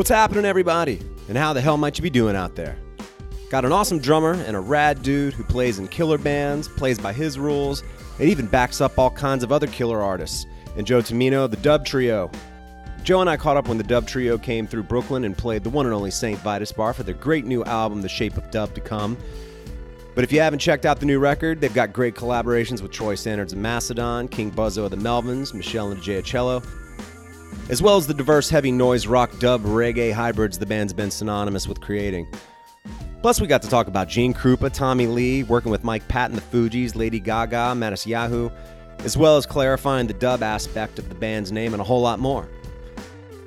What's happening, everybody? And how the hell might you be doing out there? Got an awesome drummer and a rad dude who plays in killer bands, plays by his rules, and even backs up all kinds of other killer artists. And Joe Tomino, the dubtrio. Joe and I caught up when the dubtrio came through Brooklyn and played the one and only St. Vitus Bar for their great new album, The Shape of Dub to Come. But if you haven't checked out the new record, they've got great collaborations with Troy Sanders and Mastodon, King Buzzo of the Melvins, Meshell Ndegeocello, as well as the diverse heavy noise rock dubreggae hybrids the band's been synonymous with creating. Plus, we got to talk about genekrupa, tommylee, working with Mike Patton, the Fugees, Lady Gaga, Matisyahu, as well as clarifying the dub aspect of the band's name and a whole lot more.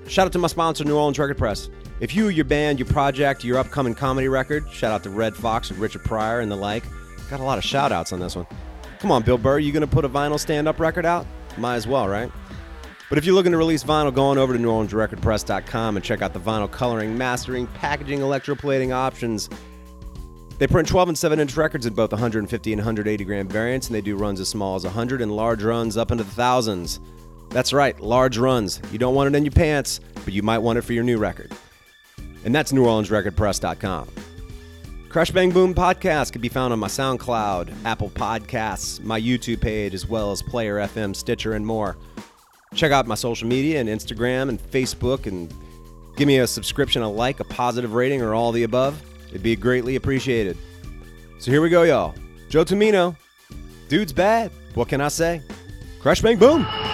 Shout out to my sponsor, New Orleans Record Press. If you, your band, your project, your upcoming comedy record, shout out to Red Fox and Richard Pryor and the like. Got a lot of shout outs on this one. Come on, Bill Burr, you gonna put a vinyl stand-up record out? Might as well, right? But if you're looking to release vinyl, go on over to NewOrleansRecordPress.com and check out the vinyl coloring, mastering, packaging, electroplating options. They print 12 and 7-inch records in both 150 and 180 gram variants, and they do runs as small as 100 and large runs up into the thousands. That's right, large runs. You don't want it in your pants, but you might want it for your new record. And that's NewOrleansRecordPress.com. Crashbangboompodcast can be found on my SoundCloud, Apple Podcasts, my YouTube page, as well as Player FM, Stitcher, and more. Check out my social media and Instagram and Facebook and give me a subscription, a like, a positive rating, or all the above. It'd be greatly appreciated. So here we go, y'all. Joe Tomino. Dude's bad. What can I say? Crash, bang, boom. Crowds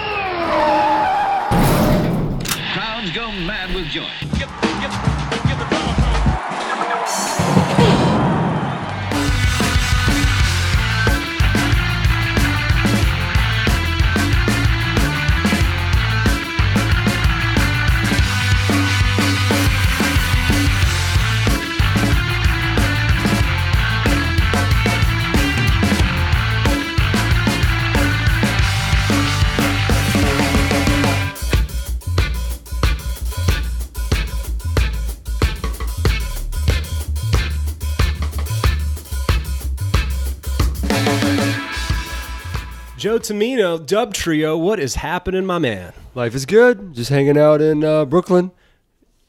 go mad with joy. Joe Tomino, Dub Trio, what is happening, my man? Life is good. Just hanging out in Brooklyn.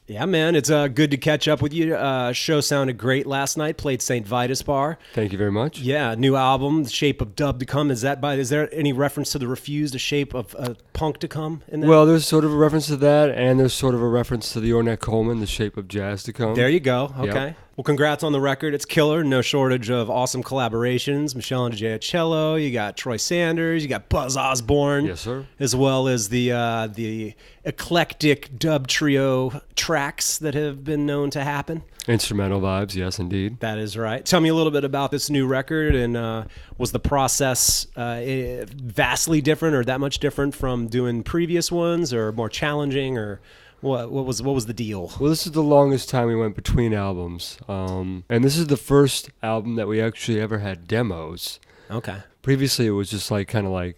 Yeah, man, it's good to catch up with you. Show sounded great last night. Played St. Vitus Bar. Thank you very much. Yeah, new album, The Shape of Dub to Come. Is there any reference to the Refused, The Shape of Punk to Come in that? Well, there's sort of a reference to that, and there's sort of a reference to the Ornette Coleman, The Shape of Jazz to Come. There you go. Okay. Yep. Well, congrats on the record. It's killer. No shortage of awesome collaborations. Meshell Ndegeocello. You got Troy Sanders. You got Buzz Osborne. Yes, sir. As well as the eclectic dub trio tracks that have been known to happen. Instrumental vibes, yes, indeed. That is right. Tell me a little bit about this new record, and was the process vastly different or that much different from doing previous ones, or more challenging, or what was the deal? Well, this is the longest time we went between albums, and this is the first album that we actually ever had demos. Okay. Previously, it was just kind of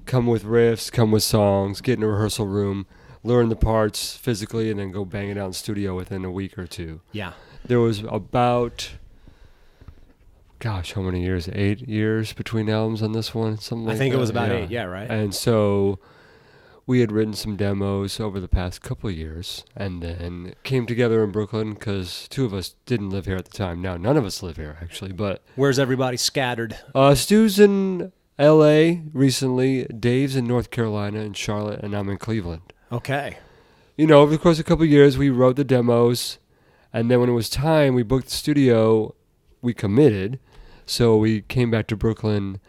come with riffs, come with songs, get in a rehearsal room, learn the parts physically, and then go bang it out in studio within a week or two. Yeah. There was about, gosh, how many years? 8 years between albums on this one? Something like that. I think it was about 8, yeah, right? And so we had written some demos over the past couple of years, and then came together in Brooklyn because two of us didn't live here at the time. Now, none of us live here, actually, but... Where's everybody scattered? Stu's in L.A. recently, Dave's in North Carolina and Charlotte, and I'm in Cleveland. Okay. You know, over the course of a couple of years, we wrote the demos, and then when it was time, we booked the studio, we committed, so we came back to Brooklyn,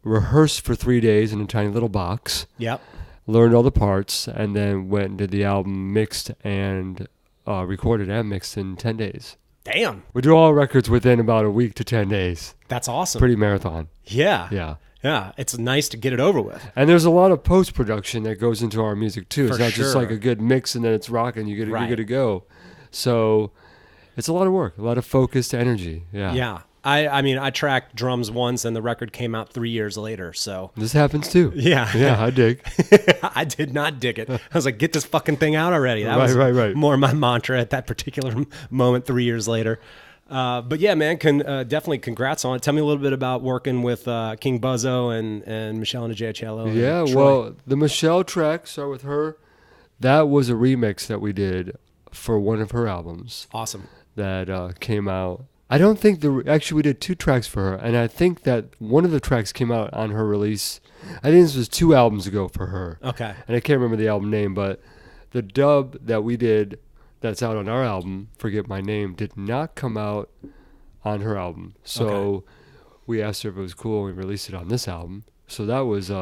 rehearsed for 3 days in a tiny little box. Yep. Learned all the parts, and then went and did the album mixed and recorded and mixed in 10 days. Damn. We do all records within about a week to 10 days. That's awesome. Pretty marathon. Yeah. Yeah. Yeah. It's nice to get it over with. And there's a lot of post-production that goes into our music, too. It's For not just sure. like a good mix and then it's rocking. You're good to go. So it's a lot of work, a lot of focused energy. Yeah. Yeah. I mean, I tracked drums once, and the record came out 3 years later, so... This happens, too. Yeah. Yeah, I dig. I did not dig it. I was like, get this fucking thing out already. That Right, was right. more my mantra at that particular moment 3 years later. But yeah, man, definitely congrats on it. Tell me a little bit about working with King Buzzo and Meshell Ndegeocello. Yeah, Troy. well, the Meshell track, start with her. That was a remix that we did for one of her albums. Awesome. That came out. I don't think actually we did 2 tracks for her, and I think that one of the tracks came out on her release. I think this was 2 albums ago for her. Okay. And I can't remember the album name, but the dub that we did that's out on our album, Forget My Name, did not come out on her album. So we asked her if it was cool, and we released it on this album. So that was,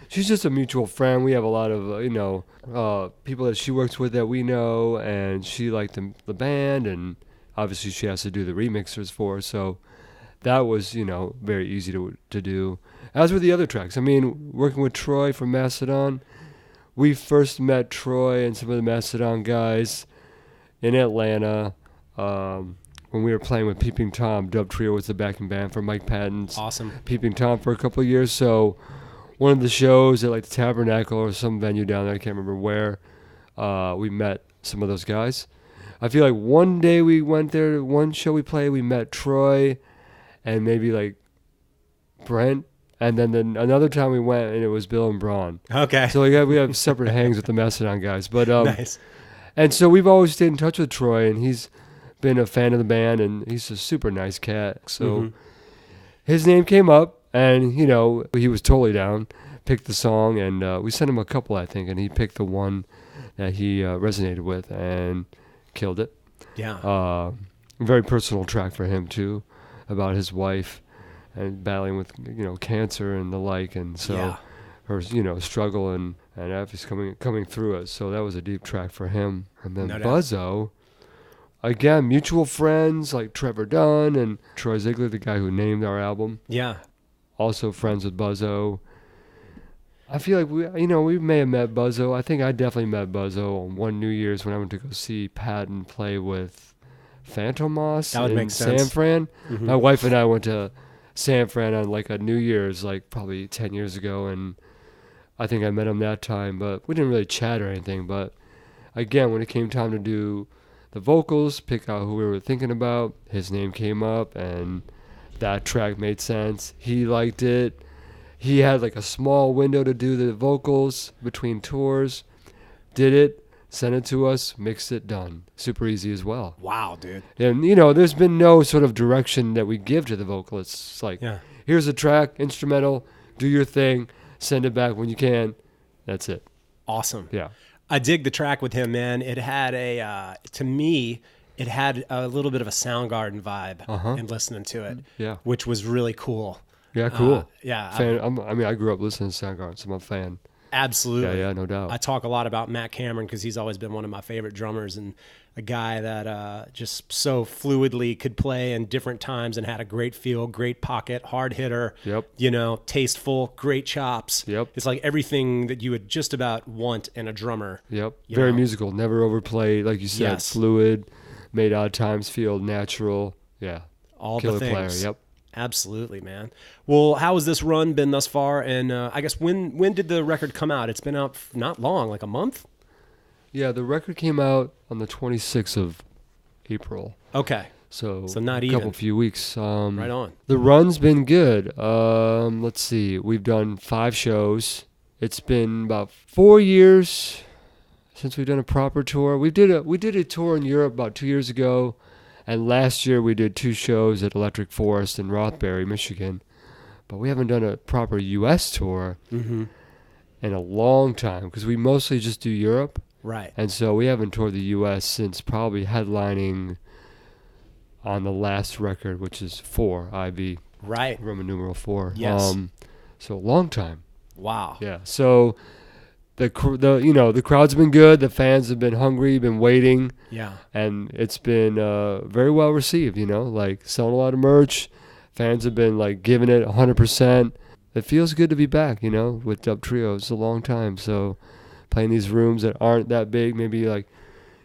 she's just a mutual friend. We have a lot of, people that she works with that we know, and she liked the band, and obviously she has to do the remixers for us. So that was, very easy to do. As with the other tracks, I mean, working with Troy from Mastodon, we first met Troy and some of the Mastodon guys in Atlanta when we were playing with Peeping Tom. Dubtrio was the backing band for Mike Patton's Peeping Tom for a couple of years. So one of the shows at like the Tabernacle or some venue down there, I can't remember where, we met some of those guys. I feel like one day we went there, one show we played, we met Troy and maybe like Brent. And then another time we went and it was Bill and Braun. Okay. So we have separate hangs with the Mastodon guys. But nice. And so we've always stayed in touch with Troy, and he's been a fan of the band, and he's a super nice cat. So his name came up, and, he was totally down, picked the song, and we sent him a couple, I think, and he picked the one that he resonated with and killed it. Yeah. Very personal track for him, too, about his wife and battling with, cancer and the like, and so her, struggle and Effie's coming through it. So that was a deep track for him. And then Buzzo, again, mutual friends like Trevor Dunn and Troy Ziegler, the guy who named our album. Yeah. Also friends with Buzzo. I feel like we may have met Buzzo. I think I definitely met Buzzo on one New Year's when I went to go see Patton play with Phantom Moss in San Fran. Mm-hmm. My wife and I went to San Fran on like a New Year's, like probably 10 years ago, and I think I met him that time, but we didn't really chat or anything. But again, when it came time to do the vocals, pick out who we were thinking about, his name came up, and that track made sense. He liked it. He had like a small window to do the vocals between tours, did it, sent it to us, mixed it, done. Super easy as well. Wow, dude. And, there's been no sort of direction that we give to the vocalists. It's like, here's a track, instrumental, do your thing, send it back when you can. That's it. Awesome. Yeah. I dig the track with him, man. It had to me, it had a little bit of a Soundgarden vibe in listening to it, which was really cool. Yeah, cool. Yeah. I grew up listening to Soundgarden, so I'm a fan. Absolutely. Yeah, no doubt. I talk a lot about Matt Cameron because he's always been one of my favorite drummers and a guy that just so fluidly could play in different times and had a great feel, great pocket, hard hitter, tasteful, great chops. Yep. It's like everything that you would just about want in a drummer. Yep. Very musical, never overplayed, like you said, fluid, made odd times feel natural. Yeah. All Killer the things. player, yep. Absolutely, man. Well, how has this run been thus far? And I guess when did the record come out? It's been out not long, like a month? Yeah, the record came out on the 26th of April. Okay. So not a even. few weeks. Right on. The run's been good. Let's see. We've done 5 shows. It's been about 4 years since we've done a proper tour. We did a tour in Europe about 2 years ago. And last year we did 2 shows at Electric Forest in Rothbury, Michigan. But we haven't done a proper U.S. tour in a long time because we mostly just do Europe. Right. And so we haven't toured the U.S. since probably headlining on the last record, which is 4, IV. Right. Roman numeral 4. Yes. So a long time. Wow. Yeah. So the crowd's been good. The fans have been hungry, been waiting. Yeah. And it's been very well received, like selling a lot of merch. Fans have been like giving it 100%. It feels good to be back, with Dubtrio. It's a long time. So playing these rooms that aren't that big, maybe like,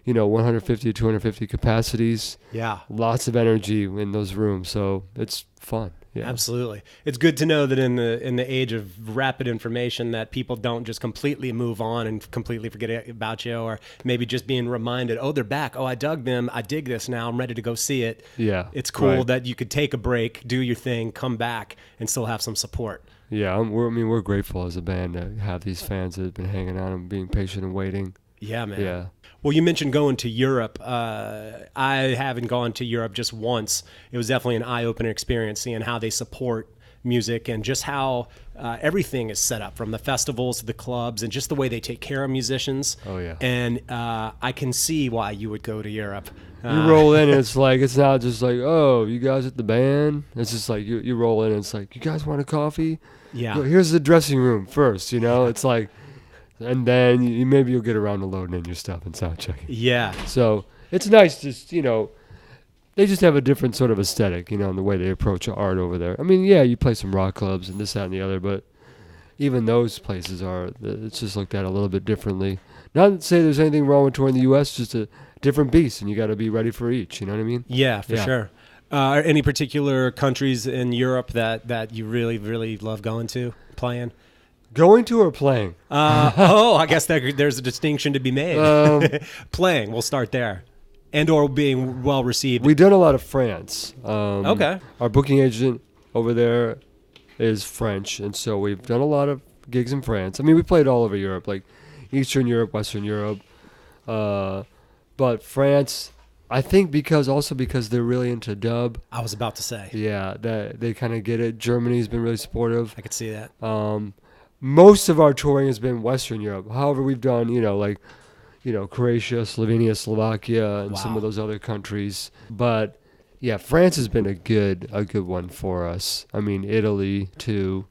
150 to 250 capacities. Yeah. Lots of energy in those rooms. So it's fun. Yeah. Absolutely. It's good to know that in the age of rapid information that people don't just completely move on and completely forget about you, or maybe just being reminded, oh, they're back. Oh, I dug them. I dig this now. I'm ready to go see it. Yeah. It's cool that you could take a break, do your thing, come back, and still have some support. Yeah. We're grateful as a band to have these fans that have been hanging on and being patient and waiting. Yeah, man. Yeah. Well, you mentioned going to Europe. I haven't gone to Europe just once. It was definitely an eye-opener experience seeing how they support music and just how everything is set up, from the festivals to the clubs, and just the way they take care of musicians. Oh, yeah. And I can see why you would go to Europe. You roll in and it's like, it's not just like, oh, you guys at the band. It's just like you roll in and it's like, you guys want a coffee? Yeah. Yo, here's the dressing room first, It's like, and then maybe you'll get around to loading in your stuff and sound checking. Yeah. So it's nice, just, they just have a different sort of aesthetic, in the way they approach art over there. I mean, yeah, you play some rock clubs and this, that, and the other, but even those places it's just looked at a little bit differently. Not to say there's anything wrong with touring the U.S., just a different beast, and you got to be ready for each, you know what I mean? Yeah, for sure. Are any particular countries in Europe that you really, really love going to, playing? Going to or playing? I guess there's a distinction to be made. Playing, we'll start there. And or being well received. We've done a lot of France. Okay. Our booking agent over there is French, and so we've done a lot of gigs in France. I mean, we played all over Europe, like Eastern Europe, Western Europe. But France, I think because they're really into dub. I was about to say. Yeah, that they kind of get it. Germany's been really supportive. I could see that. Most of our touring has been Western Europe. However, we've done, Croatia, Slovenia, Slovakia, and some of those other countries. But yeah, France has been a good one for us. I mean, Italy too.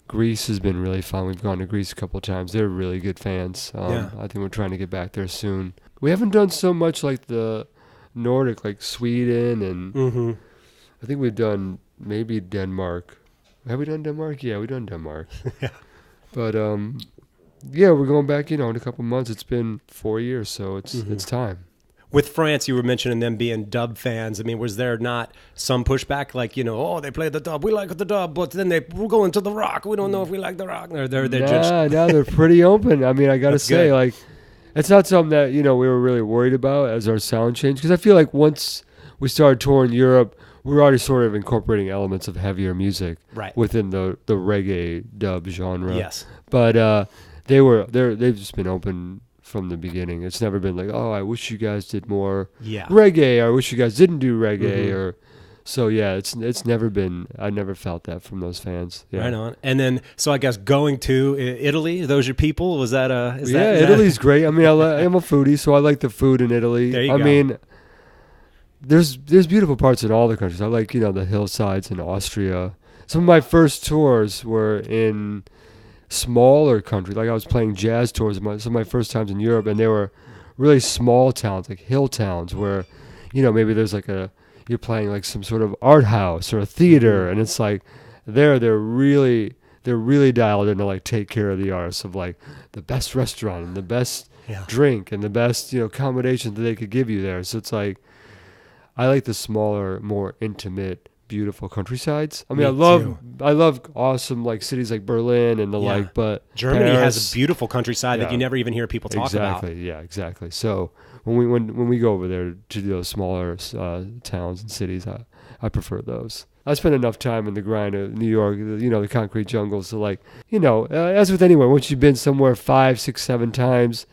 Greece has been really fun. We've gone to Greece a couple of times. They're really good fans. I think we're trying to get back there soon. We haven't done so much like the Nordic, like Sweden, and I think we've done maybe Denmark. Have we done Denmark? Yeah, we've done Denmark. Yeah. But we're going back, in a couple months. It's been 4 years, so it's time. With France, you were mentioning them being dub fans. I mean, was there not some pushback, like, they play the dub, we like the dub, but then we're going to the rock. We don't know if we like the rock. They're pretty open. I mean, I got to say, good. Like, it's not something that, we were really worried about as our sound changed. Because I feel like once we started touring Europe, we were already sort of incorporating elements of heavier music within the reggae dub genre. Yes. But they've just been open from the beginning. It's never been like, oh, I wish you guys did more reggae, or I wish you guys didn't do reggae, or so. Yeah, it's never been. I never felt that from those fans. Yeah. Right on. And then, so I guess going to Italy, those your people? Was that Italy's great. I mean, I'm a foodie, so I like the food in Italy. There you go. I mean, there's beautiful parts in all the countries. I like the hillsides in Austria. Some of my first tours were in smaller countries. Like I was playing jazz tours some of my first times in Europe, and they were really small towns, like hill towns, where maybe there's like you're playing like some sort of art house or a theater, and it's like they're really dialed in to like take care of the artists, of like the best restaurant and the best drink and the best accommodation that they could give you there. So it's like I like the smaller, more intimate, beautiful countrysides. I mean, I love awesome like cities like Berlin and the like, but Germany Paris has a beautiful countryside that you never even hear people talk about. Exactly. So when we go over there to those smaller towns and cities, I prefer those. I spent enough time in the grind of New York, the concrete jungles, so like, as with anywhere, once you've been somewhere 5, 6, 7 times,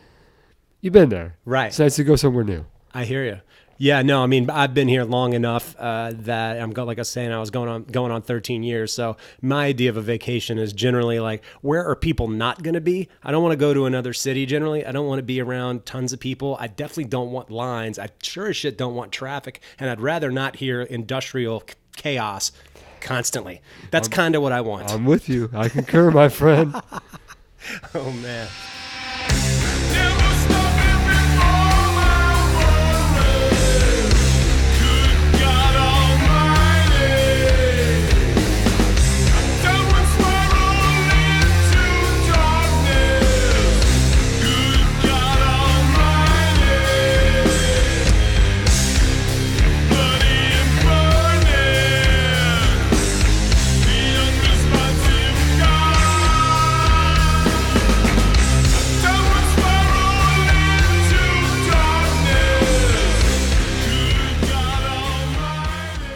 you've been there. Right. It's nice to go somewhere new. I hear you. Yeah, no, I mean, I've been here long enough that like I was saying, I was going on 13 years. So my idea of a vacation is generally like, where are people not going to be? I don't want to go to another city generally. I don't want to be around tons of people. I definitely don't want lines. I sure as shit don't want traffic. And I'd rather not hear industrial chaos constantly. That's kind of what I want. I'm with you. I concur, my friend. Oh, man.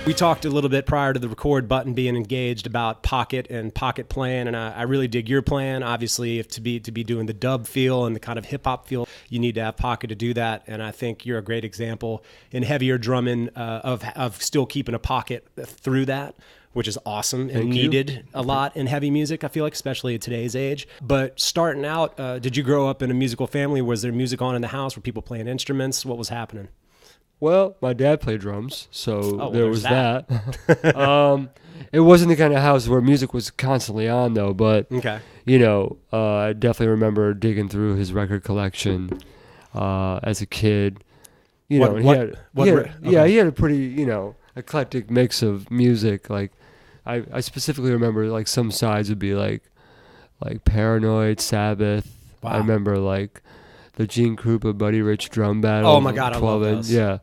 We talked a little bit prior to the record button being engaged about pocket and pocket playing, and I really dig your plan. Obviously, if to be doing the dub feel and the kind of hip hop feel, you need to have pocket to do that. And I think you're a great example in heavier drumming of still keeping a pocket through that, which is awesome and needed a lot in heavy music, I feel like, especially in today's age. But starting out, did you grow up in a musical family? Was there music on in the house? Were people playing instruments? What was happening? Well, my dad played drums, so there was that. It wasn't the kind of house where music was constantly on, though. But I definitely remember digging through his record collection as a kid. He had a pretty eclectic mix of music. Like I specifically remember like some sides would be like Paranoid, Sabbath. Wow. I remember like the genekrupa Buddy Rich drum battle. Oh my God, I love those. Yeah.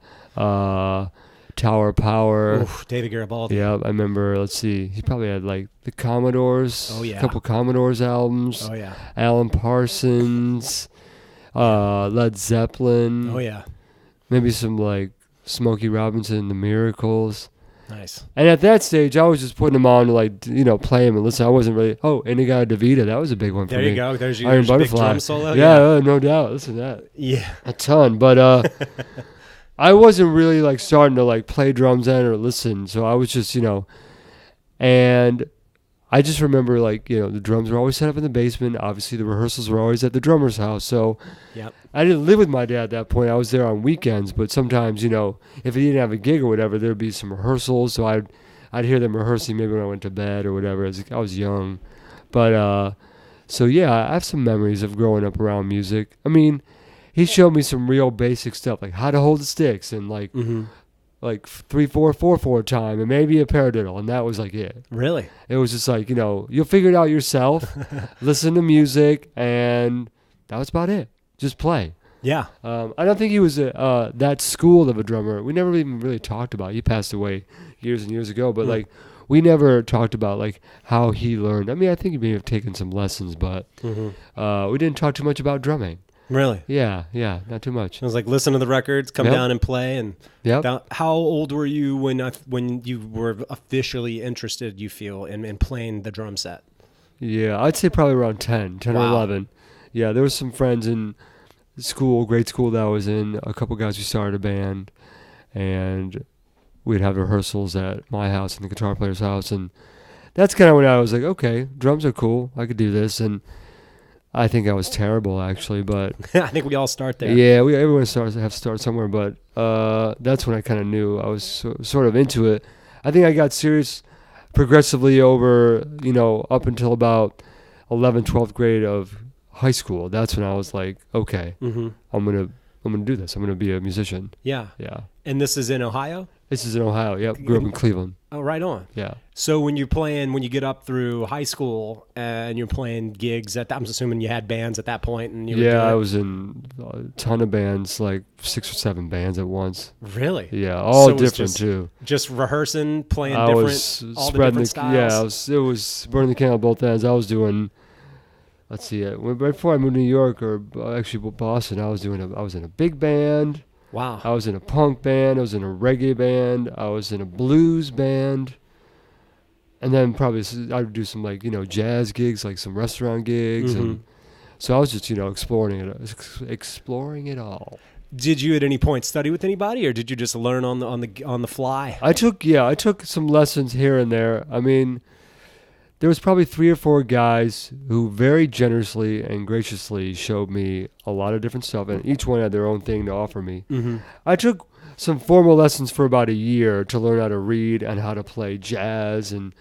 Tower Power. Oof, David Garibaldi. Yeah, I remember, let's see, he probably had like the Commodores. Oh yeah. A couple Commodores albums. Oh yeah. Alan Parsons. Led Zeppelin. Oh yeah. Maybe some like Smokey Robinson and the Miracles. Nice. And at that stage, I was just putting them on to play them and listen. I wasn't really. Inagata-Davida, that was a big one for me. There you go. There's your Iron big Butterfly. drum solo. Yeah, no doubt. Listen to that. Yeah. A ton. But I wasn't really like starting to like play drums then or listen. So I was just, and I just remember the drums were always set up in the basement. Obviously, the rehearsals were always at the drummer's house. So yep. I didn't live with my dad at that point. I was there on weekends, but sometimes, if he didn't have a gig or whatever, there'd be some rehearsals. So I'd hear them rehearsing maybe when I went to bed or whatever. I was young. But, so yeah, I have some memories of growing up around music. I mean, he showed me some real basic stuff, like how to hold the sticks and like 3/4/4/4 time and maybe a paradiddle, and that was like it. Really? It was just like, you'll figure it out yourself, listen to music, and that was about it. Just play. Yeah. I don't think he was that schooled of a drummer. We never even really talked about it. He passed away years and years ago, but we never talked about how he learned. I mean, I think he may have taken some lessons, but we didn't talk too much about drumming. Really? Yeah, not too much. It was like listen to the records, come down and play. And how old were you when you were officially interested, you feel, in playing the drum set? Yeah, I'd say probably around 10 or 11. Yeah, there was some friends in school, grade school that I was in, a couple guys who started a band, and we'd have rehearsals at my house and the guitar player's house, and that's kind of when I was like, okay, drums are cool, I could do this, and I think I was terrible, actually, but I think we all start there. Yeah, everyone have to start somewhere, but that's when I kind of knew I was sort of into it. I think I got serious progressively over, up until about 11th, 12th grade of high school. That's when I was like, okay, I'm gonna do this. I'm gonna be a musician. Yeah. Yeah. And this is in Ohio? This is in Ohio. Yep. Grew up in Cleveland. Oh, right on. Yeah. So when you get up through high school and you're playing gigs I'm assuming you had bands at that point, and I was in a ton of bands, like 6 or 7 bands at once. Really? Yeah, all different too. Just rehearsing, playing all the different styles. Yeah, it was burning the candle at both ends. I was doing. Let's see. Right before I moved to New York, or actually Boston, I was in a big band. Wow. I was in a punk band. I was in a reggae band. I was in a blues band. And then probably I would do some jazz gigs, like some restaurant gigs, and so I was just exploring it all. Did you at any point study with anybody, or did you just learn on the fly? I took some lessons here and there. I mean, there was probably 3 or 4 guys who very generously and graciously showed me a lot of different stuff, and each one had their own thing to offer me. I took some formal lessons for about a year to learn how to read and how to play jazz and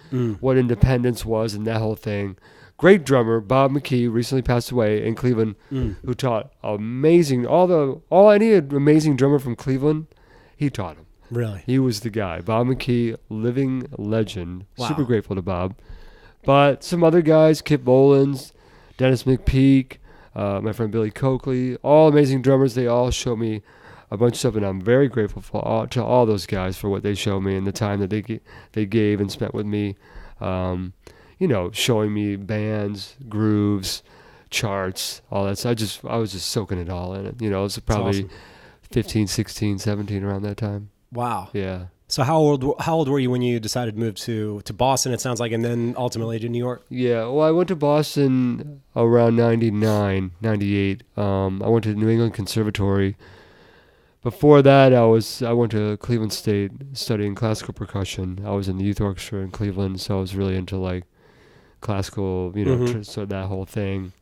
what independence was and that whole thing. Great drummer Bob McKee recently passed away in Cleveland, who taught amazing any amazing drummer from Cleveland. He taught him. Really, he was the guy. Bob McKee, living legend. Wow. Super grateful to Bob. But some other guys, Kip Bolins, Dennis McPeak, my friend Billy Coakley, all amazing drummers. They all showed me a bunch of stuff, and I'm very grateful to all those guys for what they showed me and the time that they gave and spent with me, showing me bands, grooves, charts, all that. So I was just soaking it all in. It was probably awesome. 15, 16, 17 around that time. Wow. Yeah. So how old were you when you decided to move to Boston, it sounds like, and then ultimately to New York? Yeah, well, I went to Boston around 99, 98. I went to New England Conservatory. Before that, I went to Cleveland State studying classical percussion. I was in the youth orchestra in Cleveland, so I was really into like classical, so that whole thing.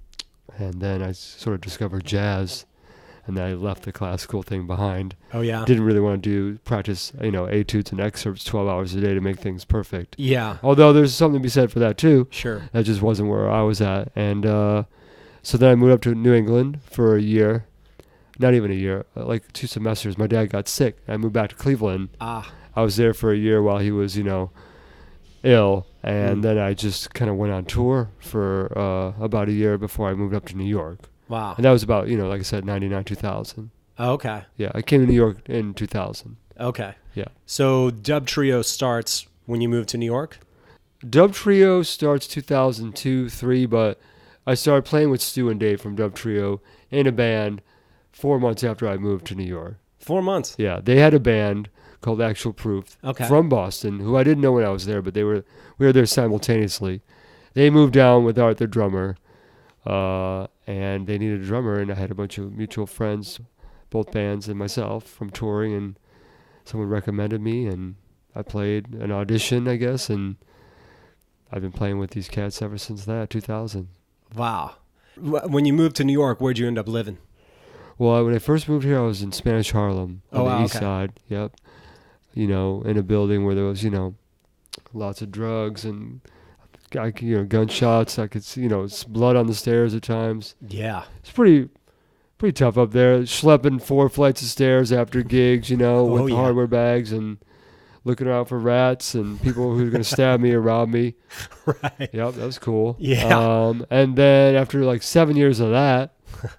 And then I sort of discovered jazz, and then I left the classical thing behind. Oh yeah. Didn't really want to practice, etudes and excerpts 12 hours a day to make things perfect. Yeah. Although there's something to be said for that too. Sure. That just wasn't where I was at. And so then I moved up to New England for a year. Not even a year, like 2 semesters. My dad got sick. I moved back to Cleveland. I was there for a year while he was, ill. And then I just kind of went on tour for about a year before I moved up to New York. Wow. And that was about, like I said, 99, 2000. Oh, okay. Yeah, I came to New York in 2000. Okay. Yeah. So Dubtrio starts when you moved to New York? Dubtrio starts 2002, 3, but I started playing with Stu and Dave from Dubtrio in a band 4 months after I moved to New York. 4 months? Yeah, they had a band called Actual Proof from Boston, who I didn't know when I was there, but we were there simultaneously. They moved down with Art, their drummer, and they needed a drummer, and I had a bunch of mutual friends, both bands and myself, from touring, and someone recommended me, and I played an audition, I guess, and I've been playing with these cats ever since that, 2000. Wow. When you moved to New York, where'd you end up living? Well, when I first moved here, I was in Spanish Harlem on the east side. Yep. In a building where there was, lots of drugs and, gunshots. I could see, blood on the stairs at times. Yeah. It's pretty tough up there. Schlepping 4 flights of stairs after gigs, with hardware bags and looking around for rats and people who were going to stab me or rob me. Right. Yep, that was cool. Yeah. And then after like 7 years of that,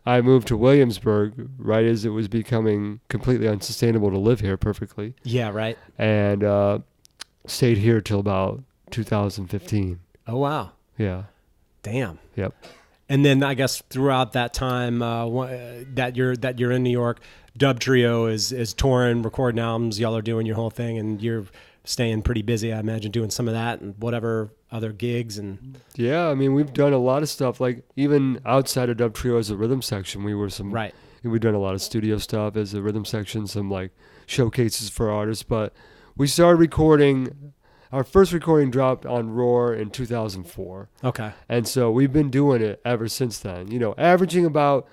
I moved to Williamsburg right as it was becoming completely unsustainable to live here perfectly. Yeah, right. And stayed here till about 2015. Oh, wow. Yeah. Damn. Yep. And then I guess throughout that time that you're in New York, Dubtrio is touring, recording albums. Y'all are doing your whole thing, and you're staying pretty busy, I imagine, doing some of that and whatever other gigs. And yeah, I mean, we've done a lot of stuff. Like even outside of Dubtrio as a rhythm section, we've done a lot of studio stuff as a rhythm section, some like showcases for artists. But we started recording. Our first recording dropped on Roar in 2004. Okay. And so we've been doing it ever since then. Averaging about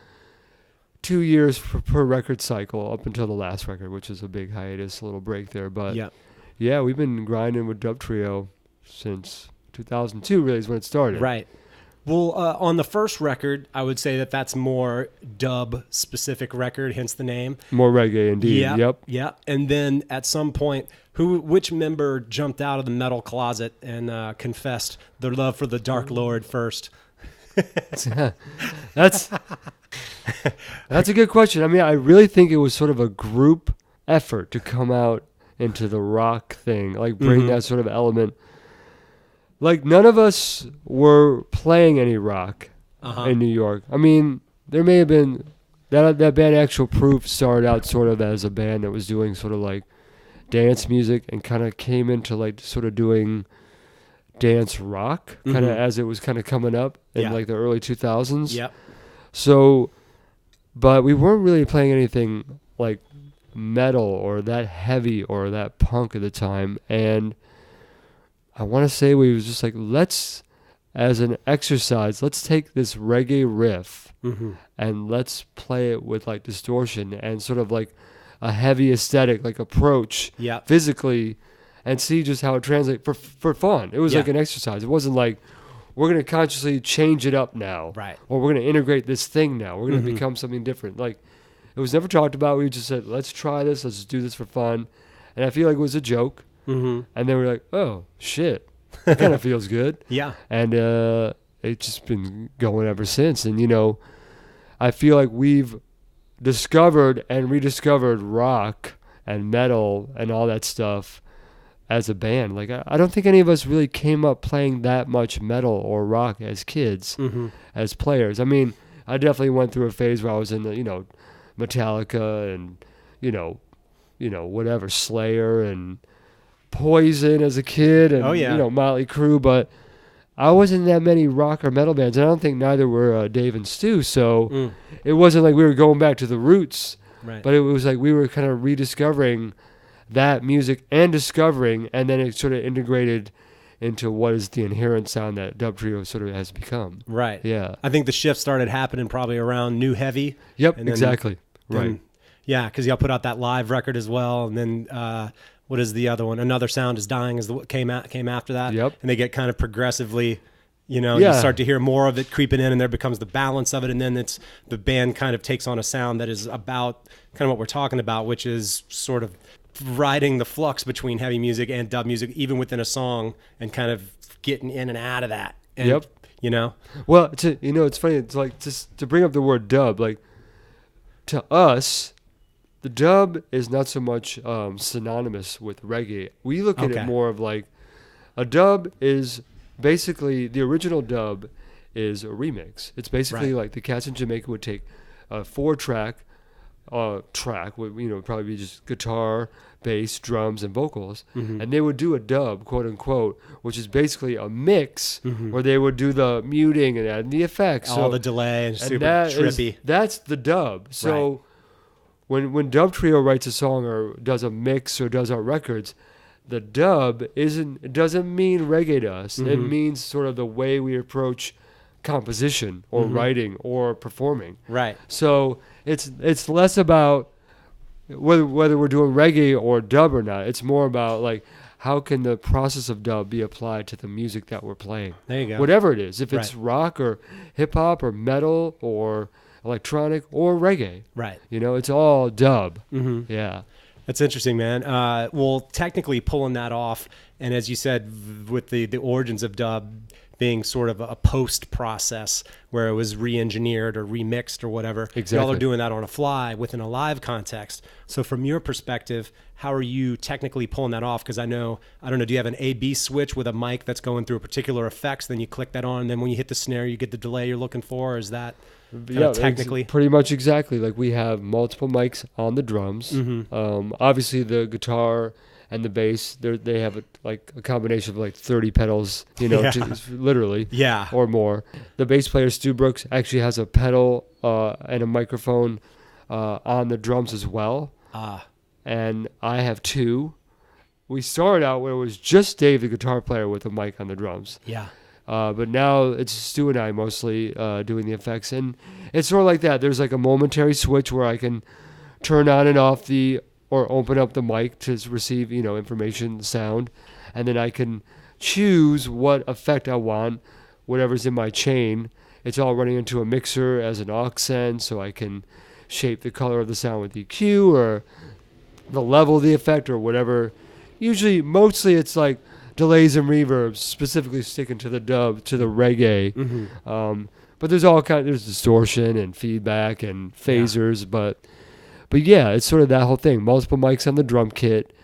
2 years per record cycle up until the last record, which is a big hiatus, a little break there. But yeah, we've been grinding with Dubtrio since 2002 really is when it started. Right. Well, on the first record, I would say that's more dub-specific record, hence the name. More reggae, indeed. Yep. Yeah. And then at some point, which member jumped out of the metal closet and confessed their love for the Dark Lord first? That's a good question. I mean, I really think it was sort of a group effort to come out into the rock thing, like bring that sort of element. Like none of us were playing any rock in New York. I mean, there may have been that band Actual Proof started out sort of as a band that was doing sort of like dance music and kind of came into like sort of doing dance rock kind of as it was kind of coming up in like the early 2000s. Yep. So, but we weren't really playing anything like metal or that heavy or that punk at the time. And I want to say we was just like, as an exercise, let's take this reggae riff and let's play it with like distortion and sort of like a heavy aesthetic, like approach physically, and see just how it translates for fun. It was like an exercise. It wasn't like we're going to consciously change it up now, right? Or we're going to integrate this thing now. We're going to become something different. Like it was never talked about. We just said, let's try this. Let's do this for fun. And I feel like it was a joke. And then we're like, oh, shit. It kind of feels good. Yeah. And it's just been going ever since. And, I feel like we've discovered and rediscovered rock and metal and all that stuff as a band. Like, I don't think any of us really came up playing that much metal or rock as kids, as players. I mean, I definitely went through a phase where I was in the, Metallica and, whatever, Slayer and Poison as a kid and, Motley Crue, but I wasn't in that many rock or metal bands. And I don't think neither were Dave and Stu, so it wasn't like we were going back to the roots, but it was like we were kind of rediscovering that music and discovering, and then it sort of integrated into what is the inherent sound that dubtrio sort of has become. Right. Yeah. I think the shift started happening probably around New Heavy. Yep, exactly. Right. Yeah, because y'all put out that live record as well, and then what is the other one? Another Sound is Dying is came after that. Yep. And they get kind of progressively, you start to hear more of it creeping in, and there becomes the balance of it, and then the band kind of takes on a sound that is about kind of what we're talking about, which is sort of riding the flux between heavy music and dub music, even within a song, and kind of getting in and out of that. And, Well, it's funny. It's like just to bring up the word dub, like to us, the dub is not so much synonymous with reggae. We look at it more of like a dub is basically the original dub is a remix. It's basically like the cats in Jamaica would take a 4-track would probably be just guitar, bass, drums, and vocals, and they would do a dub, quote unquote, which is basically a mix where they would do the muting and adding the effects, all the delay and super trippy. That's the dub. So when Dubtrio writes a song or does a mix or does our records, the dub doesn't mean reggae to us. It means sort of the way we approach composition or writing or performing. Right. So it's less about whether we're doing reggae or dub or not. It's more about like how can the process of dub be applied to the music that we're playing. There you go. Whatever it is, if it's rock or hip hop or metal or electronic or reggae. Right. It's all dub. Yeah. That's interesting, man. Well, technically pulling that off, and as you said, with the origins of dub being sort of a post process where it was re-engineered or remixed or whatever. Exactly. Y'all are doing that on a fly within a live context. So from your perspective, how are you technically pulling that off? Because I don't know, do you have an A-B switch with a mic that's going through a particular effects, then you click that on, and then when you hit the snare, you get the delay you're looking for? Or is that technically? Pretty much exactly. Like we have multiple mics on the drums. Obviously the guitar and the bass, they have a combination of like 30 pedals, literally, or more. The bass player, Stu Brooks, actually has a pedal and a microphone on the drums as well. And I have 2. We started out where it was just Dave, the guitar player, with a mic on the drums. Yeah. But now it's Stu and I mostly doing the effects. And it's sort of like that. There's like a momentary switch where I can turn on and off or open up the mic to receive, information, sound, and then I can choose what effect I want, whatever's in my chain. It's all running into a mixer as an aux send, so I can shape the color of the sound with EQ or the level of the effect or whatever. Mostly it's like delays and reverbs, specifically sticking to the dub, to the reggae. But there's distortion and feedback and phasers, But yeah, it's sort of that whole thing. Multiple mics on the drum kit,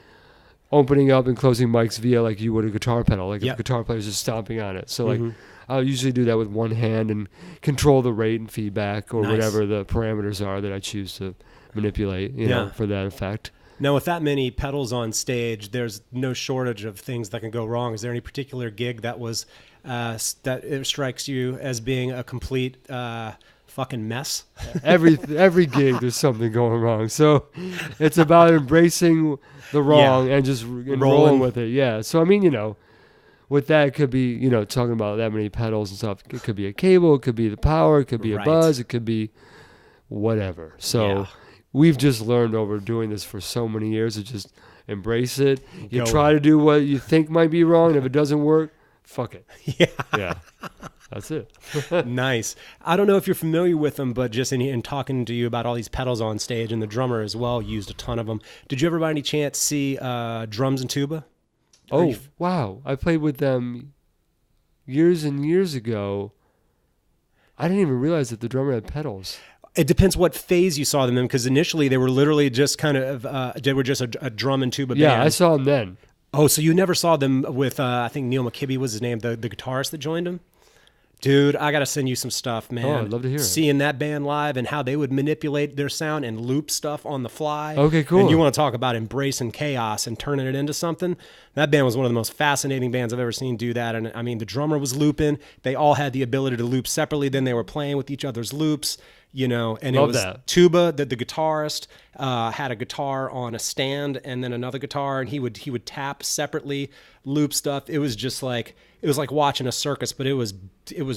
opening up and closing mics via like you would a guitar pedal. Like if the guitar player's just stomping on it. So like I'll usually do that with one hand and control the rate and feedback or whatever the parameters are that I choose to manipulate, for that effect. Now, with that many pedals on stage, there's no shortage of things that can go wrong. Is there any particular gig that was that it strikes you as being a complete fucking mess? Every gig there's something going wrong, so it's about embracing the wrong and just rolling with it. Yeah. So I mean, with that, it could be talking about that many pedals and stuff. It could be a cable, it could be the power, it could be a buzz, it could be whatever. So we've just learned over doing this for so many years to just embrace it. You try to do what you think might be wrong, and if it doesn't work, fuck it. Yeah. That's it. Nice. I don't know if you're familiar with them, but just in talking to you about all these pedals on stage, and the drummer as well used a ton of them. Did you ever by any chance see Drums and Tuba? Oh, wow. I played with them years and years ago. I didn't even realize that the drummer had pedals. It depends what phase you saw them in, because initially they were literally just kind of, they were just a drum and tuba band. Yeah, I saw them then. Oh, so you never saw them with, I think Neil McKibbe was his name, the guitarist that joined him? Dude, I got to send you some stuff, man. Oh, I'd love to hear it. Seeing that band live and how they would manipulate their sound and loop stuff on the fly. Okay, cool. And you want to talk about embracing chaos and turning it into something? That band was one of the most fascinating bands I've ever seen do that. And I mean, the drummer was looping. They all had the ability to loop separately. Then they were playing with each other's loops, you know, and Love it was that. Tuba, the guitarist, had a guitar on a stand and then another guitar, and he would tap separately, loop stuff. It was just like, it was like watching a circus, but it was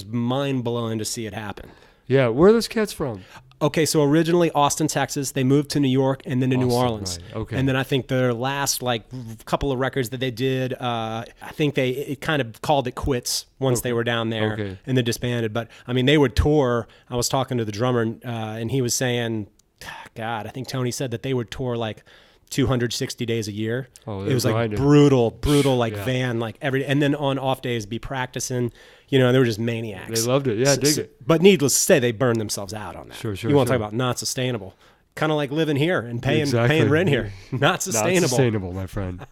mind blowing to see it happen. Yeah, where are those cats from? Okay, so originally Austin, Texas. They moved to New York and then to New Austin, Orleans. right, okay. And then I think their last couple of records that they did, I think it kind of called it quits once they were down there Okay. and then disbanded. But I mean, they would tour. I was talking to the drummer and he was saying, God, I think Tony said that they would tour like 260 days a year. Oh, it was like grinding. brutal, like Yeah. van, like and then on off days be practicing, you know, and they were just maniacs. They loved it. Yeah, dig it. But needless to say, they burned themselves out on that. Sure. You want to sure. talk about not sustainable. Kind of like living here and paying Exactly. rent here. Not sustainable. Not sustainable, my friend.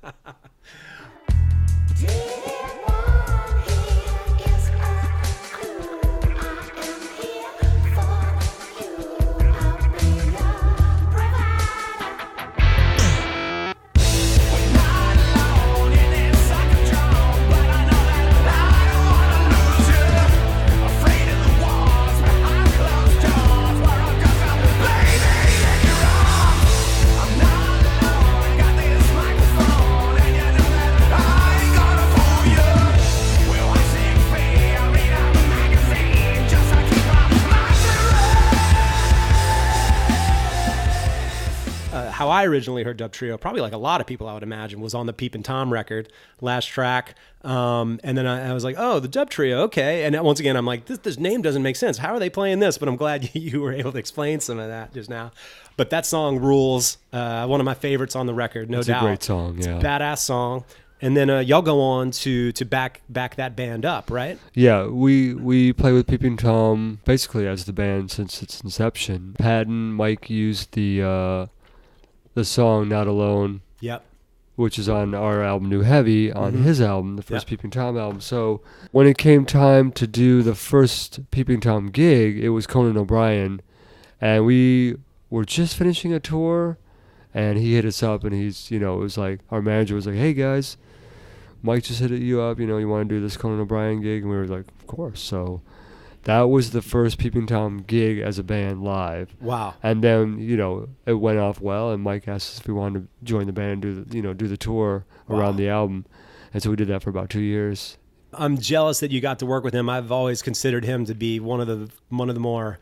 How I originally heard Dubtrio, probably like a lot of people I would imagine, was on the Peeping Tom record, last track. And then I was like, oh, the Dubtrio, okay. And once again, I'm like, this name doesn't make sense. How are they playing this? But I'm glad you were able to explain some of that just now. But that song rules. One of my favorites on the record, no doubt. It's a great song, yeah. Badass song. And then y'all go on to back that band up, right? Yeah, we play with Peeping Tom basically as the band since its inception. Patton, Mike used the song Not Alone, Yep. which is on our album New Heavy, on his album, the first Peeping Tom album. So when it came time to do the first Peeping Tom gig, it was Conan O'Brien, and we were just finishing a tour, and he hit us up, and he's, you know, it was like, our manager was like, hey guys, Mike just hit you up, you know, you want to do this Conan O'Brien gig? And we were like, of course. So that was the first Peeping Tom gig as a band live. Wow. And then, you know, it went off well, and Mike asked us if we wanted to join the band and do the tour around the album. And so we did that for about 2 years. I'm jealous that you got to work with him. I've always considered him to be one of the more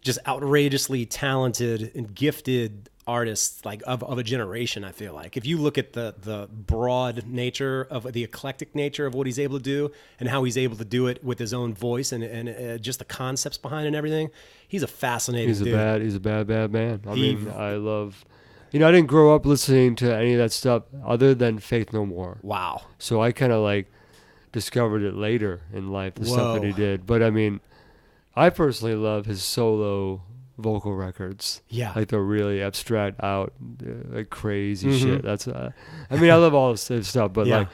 just outrageously talented and gifted artists, like of a generation. I feel like if you look at the broad nature of the eclectic nature of what he's able to do and how he's able to do it with his own voice and just the concepts behind it and everything, he's a fascinating dude. He's a bad man. I mean, I love, I didn't grow up listening to any of that stuff other than Faith No More. Wow. So I kind of like discovered it later in life, the stuff that he did. But I mean, I personally love his solo vocal records. Yeah. Like the really abstract out, like crazy shit. That's, I love all this stuff, but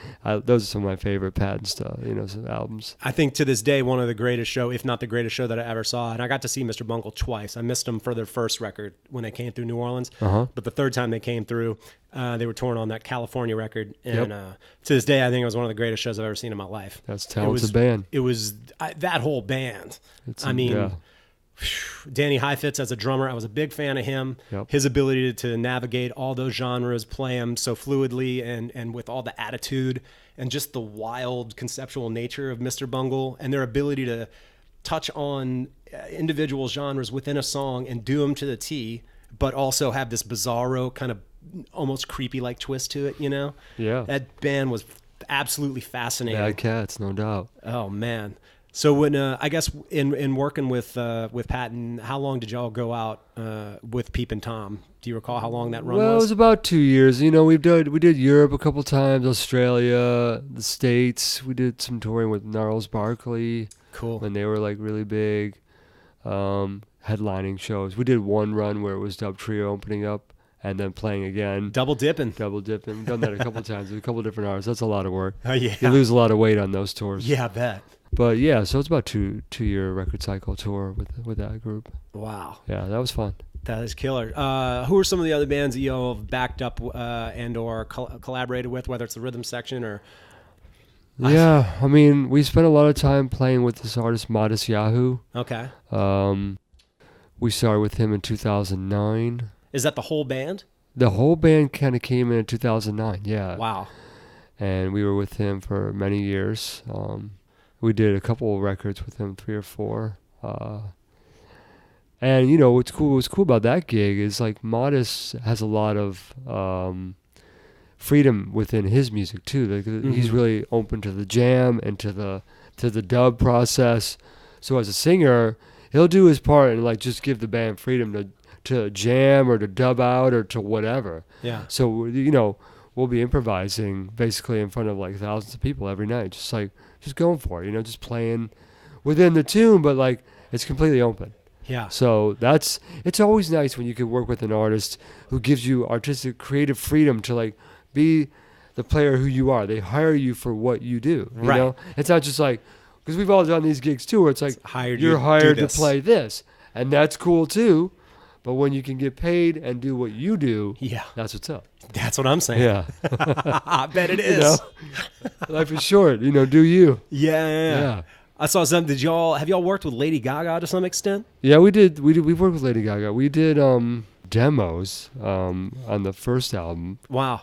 those are some of my favorite Patton stuff, some albums. I think to this day, one of the greatest show, if not the greatest show that I ever saw. And I got to see Mr. Bungle twice. I missed them for their first record when they came through New Orleans. But the third time they came through, they were touring on that California record. And to this day, I think it was one of the greatest shows I've ever seen in my life. That's a talented band. It was that whole band. Yeah. Danny Heifetz as a drummer, I was a big fan of him. Yep. His ability to navigate all those genres, play them so fluidly and with all the attitude and just the wild conceptual nature of Mr. Bungle and their ability to touch on individual genres within a song and do them to the T, but also have this bizarro kind of almost creepy like twist to it, Yeah. That band was absolutely fascinating. Bad Cats, no doubt. Oh man. So when I guess in working with Patton, how long did y'all go out with Peeping Tom? Do you recall how long that run was? Well, it was about 2 years. We did Europe a couple times, Australia, the States. We did some touring with Gnarls Barkley. Cool. When they were like really big, headlining shows. We did one run where it was Dubtrio opening up and then playing again. Double dipping. We've done that a couple times with a couple different artists. That's a lot of work. Oh yeah. You lose a lot of weight on those tours. Yeah, I bet. But yeah, so it's about two-year record cycle tour with that group. Wow. Yeah, that was fun. That is killer. Who are some of the other bands that you have backed up and or collaborated with, whether it's the rhythm section or... Yeah, I mean, we spent a lot of time playing with this artist, Matisyahu. Okay. We started with him in 2009. Is that the whole band? The whole band kind of came in 2009, yeah. Wow. And we were with him for many years. We did a couple of records with him, 3 or 4. And, you know, what's cool about that gig is, like, Modest has a lot of freedom within his music, too. Like, he's really open to the jam and to the dub process. So as a singer, he'll do his part and, like, just give the band freedom to jam or to dub out or to whatever. Yeah. So, you know, we'll be improvising basically in front of, like, thousands of people every night. Just going for it, you know, just playing within the tune, but, like, it's completely open. Yeah. So it's always nice when you can work with an artist who gives you artistic, creative freedom to, like, be the player who you are. They hire you for what you do. You know? It's not just like, because we've all done these gigs too, where it's like, you're hired to play this. And that's cool too. But when you can get paid and do what you do, that's what's up. That's what I'm saying. Yeah. I bet it is. You know? Life is short, you know, do you. Yeah. I saw some. Have y'all worked with Lady Gaga to some extent? Yeah, we did. We worked with Lady Gaga. We did demos on the first album. Wow.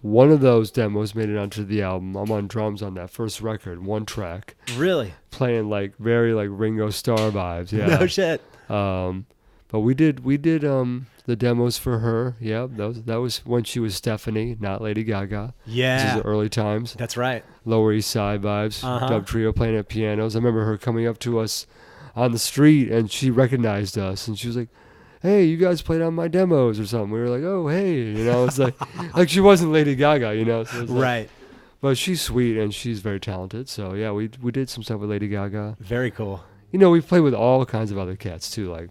One of those demos made it onto the album. I'm on drums on that first record, one track. Really? Playing like very like Ringo Starr vibes. Yeah. No shit. But we did the demos for her. Yeah, that was when she was Stephanie, not Lady Gaga. Yeah. This is the early times. That's right. Lower East Side vibes. Dub trio playing at pianos. I remember her coming up to us on the street and she recognized us and she was like, "Hey, you guys played on my demos or something." We were like, "Oh, hey," you know. It's like she wasn't Lady Gaga, you know. So it was right. But she's sweet and she's very talented. So yeah, we did some stuff with Lady Gaga. Very cool. You know, we played with all kinds of other cats too. Like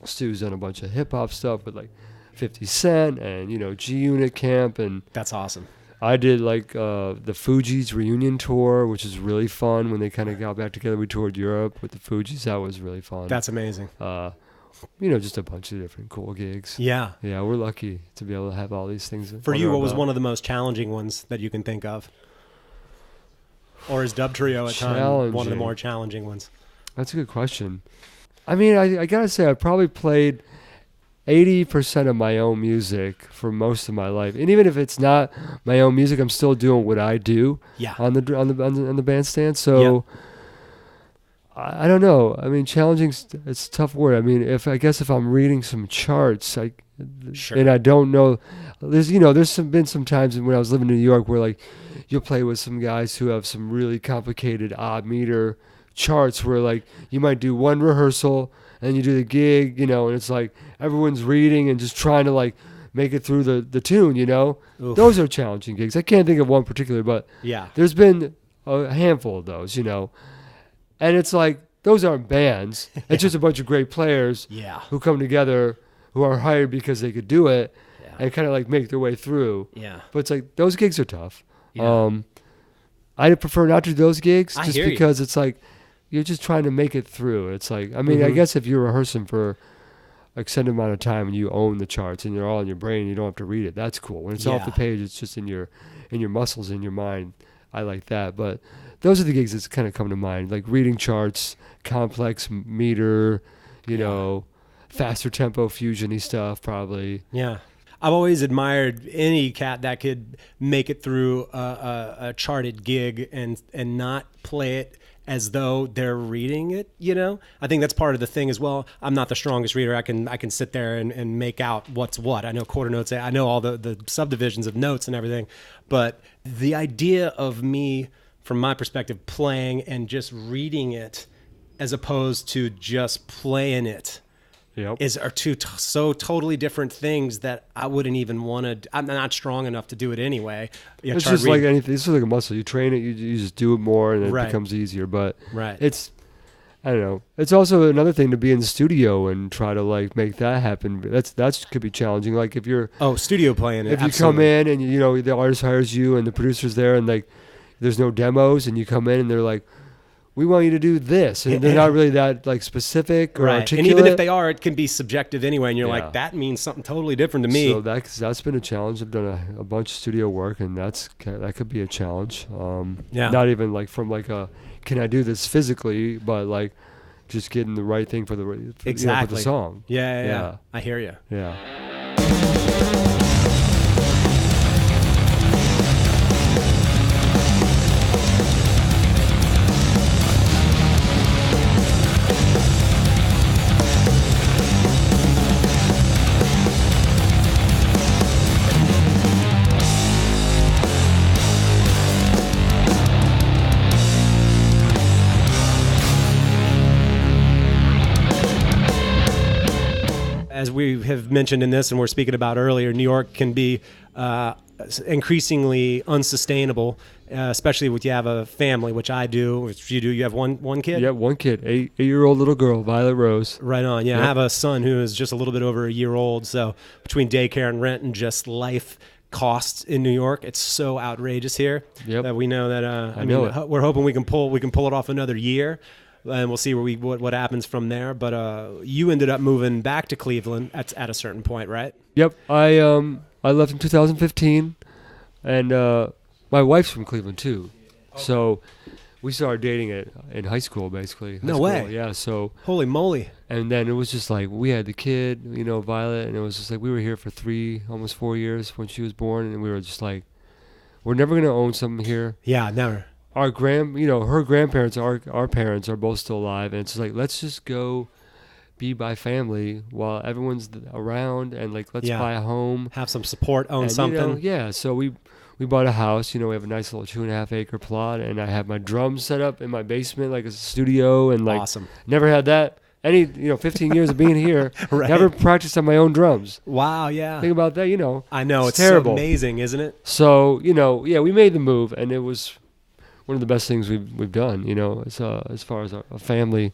Stu's done a bunch of hip hop stuff with like 50 Cent and, you know, G Unit Camp, and that's awesome. I did like the Fugees reunion tour, which is really fun. When they kind of got back together, we toured Europe with the Fugees. That was really fun. That's amazing. You know, just a bunch of different cool gigs. Yeah. Yeah, we're lucky to be able to have all these things. For you, what was one of the most challenging ones that you can think of? Or is Dub Trio at times one of the more challenging ones? That's a good question. I mean, I gotta say, I probably played 80% of my own music for most of my life, and even if it's not my own music, I'm still doing what I do on the bandstand. So I don't know. I mean, challenging. It's a tough word. I mean, if I'm reading some charts, and I don't know, there's been some times when I was living in New York where like you'll play with some guys who have some really complicated odd meter charts where like you might do one rehearsal and you do the gig, you know, and it's like everyone's reading and just trying to like make it through the tune, you know. Oof. Those are challenging gigs. I can't think of one particular, but there's been a handful of those, you know. And it's like those aren't bands. It's just a bunch of great players who come together, who are hired because they could do it and kind of like make their way through. Yeah. But it's like those gigs are tough. Yeah. I prefer not to do those gigs just because it's like you're just trying to make it through. It's like, I mean, I guess if you're rehearsing for extended amount of time and you own the charts and they're all in your brain, you don't have to read it. That's cool. When it's off the page, it's just in your muscles, in your mind. I like that. But those are the gigs that kind of come to mind, like reading charts, complex meter, you know, faster tempo fusion-y stuff probably. Yeah. I've always admired any cat that could make it through a charted gig and not play it as though they're reading it, you know? I think that's part of the thing as well. I'm not the strongest reader. I can sit there and make out what's what. I know quarter notes. I know all the subdivisions of notes and everything. But the idea of me, from my perspective, playing and just reading it as opposed to just playing it are two so totally different things that I wouldn't even want to. I'm not strong enough to do it anyway. It's just like anything. It's like a muscle. You train it, you just do it more, and it becomes easier. But it's, I don't know. It's also another thing to be in the studio and try to like make that happen. That could be challenging. Like if you're studio playing. If you come in and you know the artist hires you and the producer's there and like there's no demos, and you come in and they're like, we want you to do this, and they're not really that like specific or articulate. And even if they are, it can be subjective anyway, and you're Yeah. like, that means something totally different to me. So that's been a challenge. I've done a bunch of studio work, and that could be a challenge. Not even like from like can I do this physically, but like just getting the right thing for the for the song. Yeah. I hear you. Yeah. As we have mentioned in this and we're speaking about earlier, New York can be increasingly unsustainable, especially when you have a family, which I do, which you do. You have one kid? Yeah, one kid, 8-year-old little girl, Violet Rose. Right on. Yeah, Yep. I have a son who is just a little bit over a year old. So between daycare and rent and just life costs in New York, it's so outrageous here that we know that we're hoping we can pull it off another year. And we'll see what happens from there. But you ended up moving back to Cleveland at a certain point, right? Yep. I left in 2015, and my wife's from Cleveland too, so we started dating in high school, basically. No way. Yeah. So Holy moly! and then it was just like we had the kid, Violet, and it was just like we were here for almost 4 years when she was born, and we were just like, we're never gonna own something here. Yeah, never. Our her grandparents, our parents are both still alive, and it's like, let's just go be by family while everyone's around, and like, let's buy a home, have some support, own and, something. So we bought a house. We have a nice little 2.5 acre plot, and I have my drums set up in my basement like a studio, and like Awesome. Never had that. 15 years of being here, Right. never practiced on my own drums. Wow, yeah. Think about that, I know, it's terrible. so amazing, isn't it? So, we made the move, and it was one of the best things we've done, as far as a family.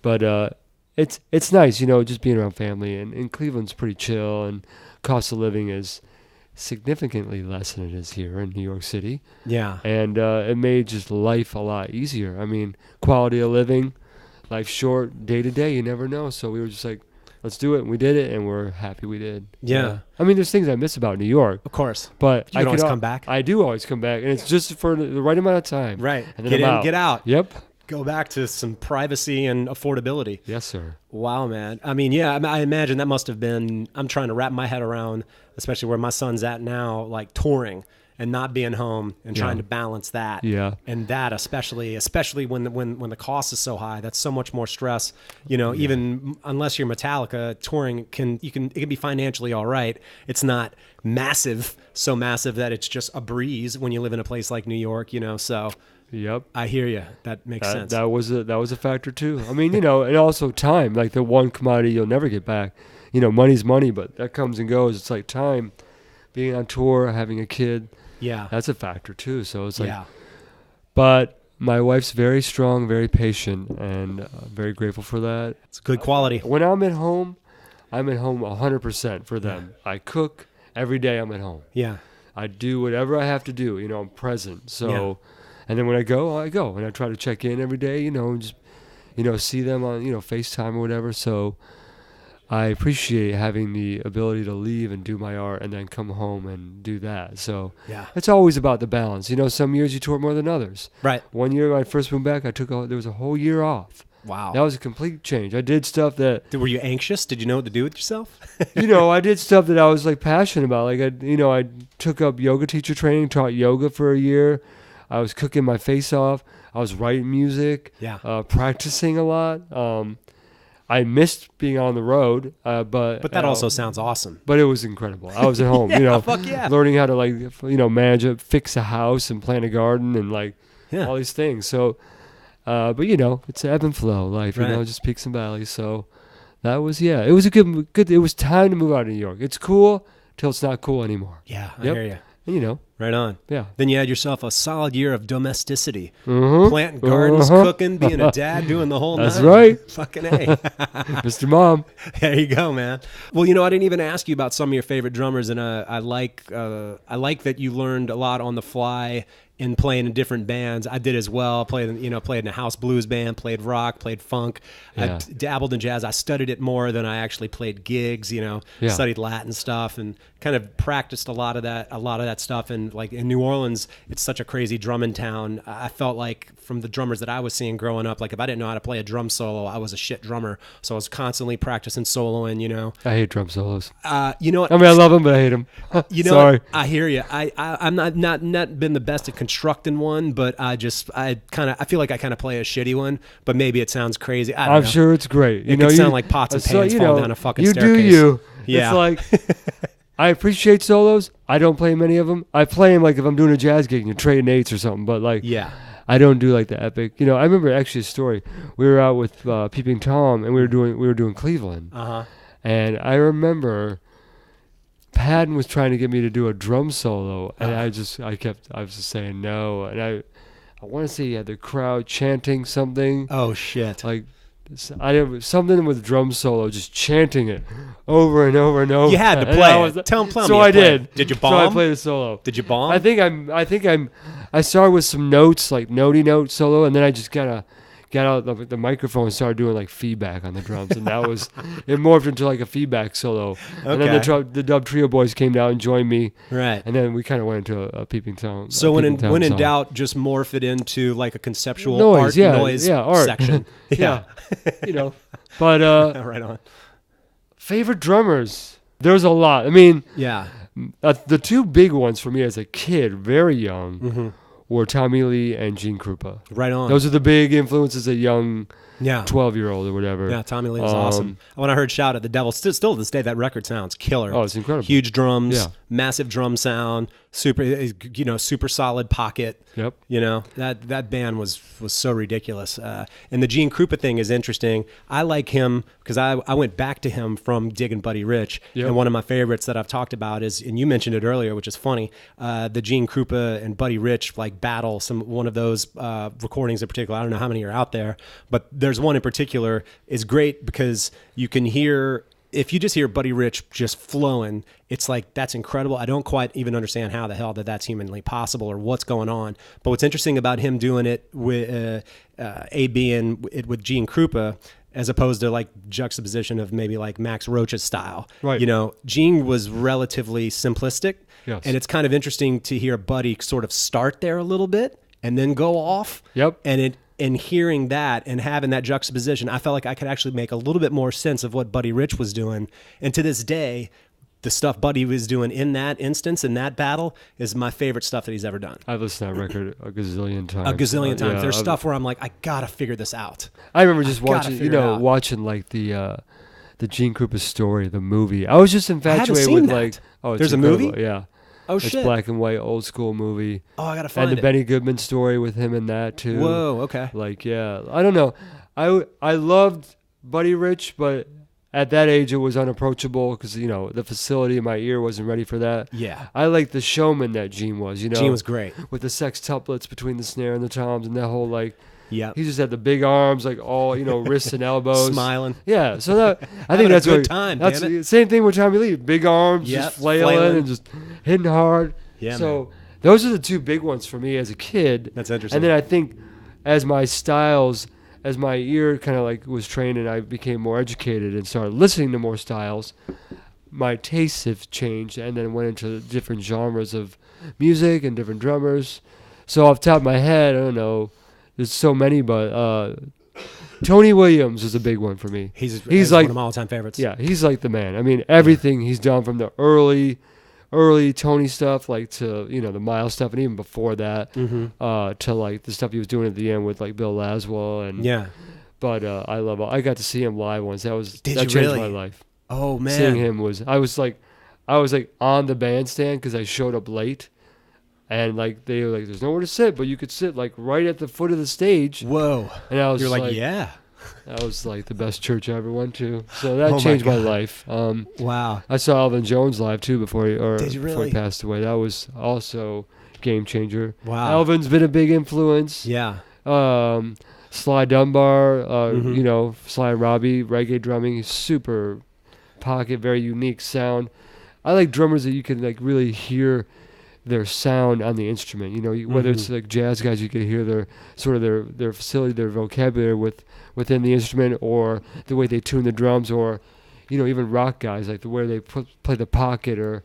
But it's nice, just being around family. And Cleveland's pretty chill, and cost of living is significantly less than it is here in New York City. Yeah. And it made just life a lot easier. I mean, quality of living, life's short, day to day, you never know. So we were just like, let's do it. And we did it, and we're happy we did. Yeah. I mean, there's things I miss about New York. Of course. But You can always come back. I do always come back, and it's just for the right amount of time. Right. And then Get I'm in, out. get out. Yep. Go back to some privacy and affordability. Yes, sir. Wow, man. I mean, yeah, I imagine that must have been, I'm trying to wrap my head around, especially where my son's at now, like touring and not being home and trying to balance that. Yeah. And that especially when the cost is so high, that's so much more stress. Even unless you're Metallica, touring it can be financially all right. It's not massive, so massive that it's just a breeze when you live in a place like New York, so Yep. I hear you. That makes sense. That was a factor too. I mean, and also time, like the one commodity you'll never get back. Money's money, but that comes and goes. It's like time, being on tour, having a kid. Yeah. That's a factor too. So it's like, yeah. But my wife's very strong, very patient, and very grateful for that. It's good quality. When I'm at home 100% for them. I cook every day. I'm at home. Yeah. I do whatever I have to do. I'm present. So, and then when I go, and I try to check in every day. And just, see them on, FaceTime or whatever. So, I appreciate having the ability to leave and do my art, and then come home and do that. So, it's always about the balance. Some years you tour more than others. Right. One year when I first moved back, there was a whole year off. Wow. That was a complete change. I did stuff that... Were you anxious? Did you know what to do with yourself? I did stuff that I was like passionate about. Like I took up yoga teacher training, taught yoga for a year. I was cooking my face off. I was writing music. Yeah. Practicing a lot. I missed being on the road, but that also sounds awesome. But it was incredible. I was at home, fuck yeah. learning how to fix a house and plant a garden and all these things. So, but it's ebb and flow life, right. Just peaks and valleys. So that was it was a good. It was time to move out of New York. It's cool till it's not cool anymore. Yeah, I hear you. And, right on. Yeah. Then you had yourself a solid year of domesticity. Mm-hmm. Planting gardens, cooking, being a dad, doing the whole That's nine. right. Fucking A. Mr. Mom. There you go, man. Well, I didn't even ask you about some of your favorite drummers, and I like that you learned a lot on the fly in playing in different bands. I did as well. Played in a house blues band, played rock, played funk. Yeah. I dabbled in jazz. I studied it more than I actually played gigs. Studied Latin stuff and kind of practiced a lot of that stuff. And like in New Orleans, it's such a crazy drumming town. I felt like from the drummers that I was seeing growing up, like if I didn't know how to play a drum solo, I was a shit drummer. So I was constantly practicing soloing. I hate drum solos. You know what? I mean, I love them, but I hate them. Sorry. What? I hear you. I'm not been the best at constructing one, but I feel like I kind of play a shitty one, but maybe it sounds crazy. I don't know. I'm sure it's great. It could sound like pots and pans fall down a fucking staircase. You do you. Yeah. It's like, I appreciate solos. I don't play many of them. I play them like if I'm doing a jazz gig and you're trading eights or something, but like, yeah. I don't do like the epic. I remember actually a story. We were out with Peeping Tom, and we were doing Cleveland. Uh-huh. And I remember Patton was trying to get me to do a drum solo, and I was just saying no. And I want to say he had the crowd chanting something. Oh shit! Like something with drum solo, just chanting it over and over and over. You had to play it. Tell me. So I did. Did you bomb? So I played the solo. Did you bomb? I started with some notes, like notey note solo, and then I just got out the microphone and started doing like feedback on the drums, and that was it morphed into like a feedback solo. Okay. And then the dub trio boys came down and joined me. Right. And then we kind of went into a Peeping Tom. So when in doubt, just morph it into like a conceptual noise art section. Yeah. But right on. Favorite drummers. There's a lot. I mean, yeah. The two big ones for me as a kid, very young. Mm-hmm. Were Tommylee and Genekrupa. Right on. Those are the big influences, a young 12-year-old or whatever. Yeah, Tommylee was awesome. When I heard Shout at the Devil, still to this day, that record sounds killer. Oh, it's incredible. Huge drums, massive drum sound, super solid pocket. Yep. That band was so ridiculous. And the Genekrupa thing is interesting. I like him because I went back to him from digging Buddy Rich. Yep. And one of my favorites that I've talked about is, and you mentioned it earlier, which is funny, the Genekrupa and Buddy Rich like battle, one of those recordings in particular. I don't know how many are out there, but there's one in particular is great because you can hear, if you just hear Buddy Rich just flowing, it's like, that's incredible. I don't quite even understand how the hell that's humanly possible or what's going on. But what's interesting about him doing it with AB and it with Genekrupa, as opposed to like juxtaposition of maybe like Max Roach's style. Right. Gene was relatively simplistic. Yes. And it's kind of interesting to hear Buddy sort of start there a little bit and then go off. Yep. And hearing that and having that juxtaposition, I felt like I could actually make a little bit more sense of what Buddy Rich was doing. And to this day, the stuff Buddy was doing in that instance, in that battle, is my favorite stuff that he's ever done. I've listened to that record a gazillion times. Yeah, there's stuff where I'm like, I gotta figure this out. I remember just watching like the Genekrupa story, the movie. I was just infatuated with that. Like, oh, it's there's incredible. A movie? Yeah. Oh, it's shit. Black and white, old school movie. Oh, I gotta find it. And the Benny Goodman story with him in that too. Whoa, okay. Like, yeah, I don't know. I loved Buddy Rich, but at that age it was unapproachable because the facility in my ear wasn't ready for that. Yeah. I liked the showman that Gene was. Gene was great with the sextuplets between the snare and the toms and that whole like. Yeah, he just had the big arms, like all wrists and elbows, smiling. Yeah, so I think that's a good time. That's the same thing with Tommylee, big arms, just flailing and just hitting hard. Yeah, so those are the two big ones for me as a kid. That's interesting. And then I think as my ear kind of like was trained and I became more educated and started listening to more styles, my tastes have changed and then went into different genres of music and different drummers. So off the top of my head, I don't know. There's so many, but Tony Williams is a big one for me. He's like one of my all-time favorites. Yeah, he's like the man. I mean, everything he's done from the early Tony stuff, like to the Miles stuff, and even before that, to like the stuff he was doing at the end with like Bill Laswell and yeah. But I love. I got to see him live once. That changed my life. Oh man, seeing him I was like on the bandstand because I showed up late. And like they were like, there's nowhere to sit, but you could sit like right at the foot of the stage. Whoa! And I was yeah. That was like the best church I ever went to. So that changed my life. Wow! I saw Elvin Jones live too before he passed away. That was also game changer. Wow! Elvin's been a big influence. Yeah. Sly Dunbar, Sly and Robbie, reggae drumming, super pocket, very unique sound. I like drummers that you can like really hear their sound on the instrument. You know, whether it's like jazz guys, you can hear their facility, their vocabulary within the instrument, or the way they tune the drums, or even rock guys, like the way they play the pocket, or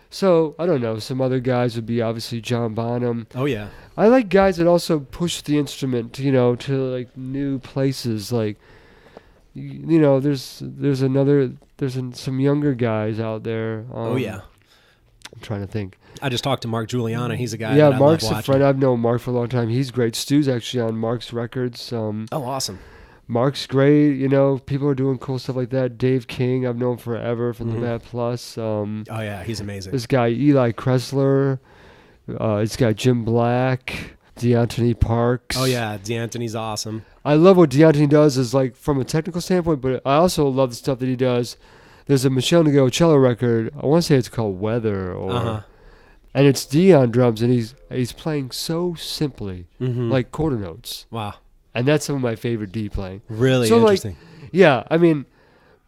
so I don't know. Some other guys would be obviously John Bonham. Oh yeah. I like guys that also push the instrument, to like new places. Like, there's some younger guys out there. Oh yeah. I'm trying to think. I just talked to markguiliana. He's a guy. Yeah, that Mark's I love a friend. I've known Mark for a long time. He's great. Stu's actually on Mark's records. Oh, awesome. Mark's great. People are doing cool stuff like that. Dave King, I've known forever from the Bad Plus. Oh yeah, he's amazing. This guy Eli Kressler. This guy Jim Black. DeAntony Parks. Oh yeah, DeAntony's awesome. I love what DeAntony does, is like from a technical standpoint, but I also love the stuff that he does. There's a Meshell Ndegeocello record. I want to say it's called Weather, and it's D on drums, and he's playing so simply, like quarter notes. Wow. And that's some of my favorite D playing. Really so interesting. Like, yeah, I mean,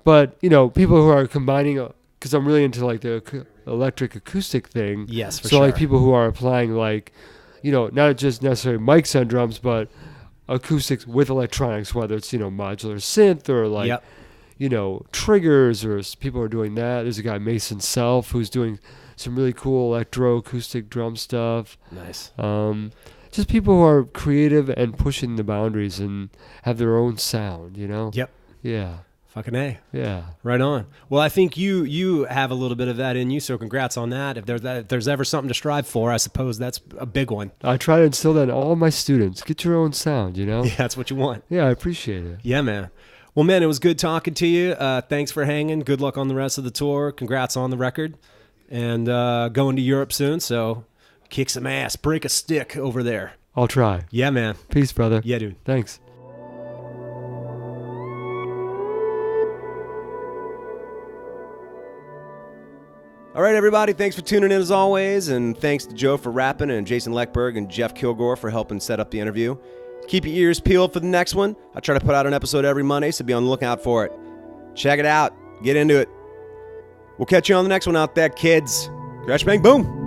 but people who are combining, because I'm really into like the electric acoustic thing. Yes, for so sure. Like people who are applying like, not just necessarily mics on drums, but acoustics with electronics, whether it's modular synth or like triggers, or people are doing that. There's a guy Mason Self who's doing some really cool electroacoustic drum stuff. Nice. Just people who are creative and pushing the boundaries and have their own sound. Yep. Yeah. Fucking A. Yeah. Right on. Well, I think you have a little bit of that in you, so congrats on that. If there's ever something to strive for, I suppose that's a big one. I try to instill that in all my students. Get your own sound, Yeah, that's what you want. Yeah, I appreciate it. Yeah, man. Well, man, it was good talking to you. Thanks for hanging. Good luck on the rest of the tour. Congrats on the record. And going to Europe soon, so kick some ass. Break a stick over there. I'll try. Yeah, man. Peace, brother. Yeah, dude. Thanks. All right, everybody. Thanks for tuning in as always. And thanks to Joe for rapping, and Jason Leckberg and Jeff Kilgore for helping set up the interview. Keep your ears peeled for the next one. I try to put out an episode every Monday, so be on the lookout for it. Check it out. Get into it. We'll catch you on the next one out there, kids. Crash, bang, boom.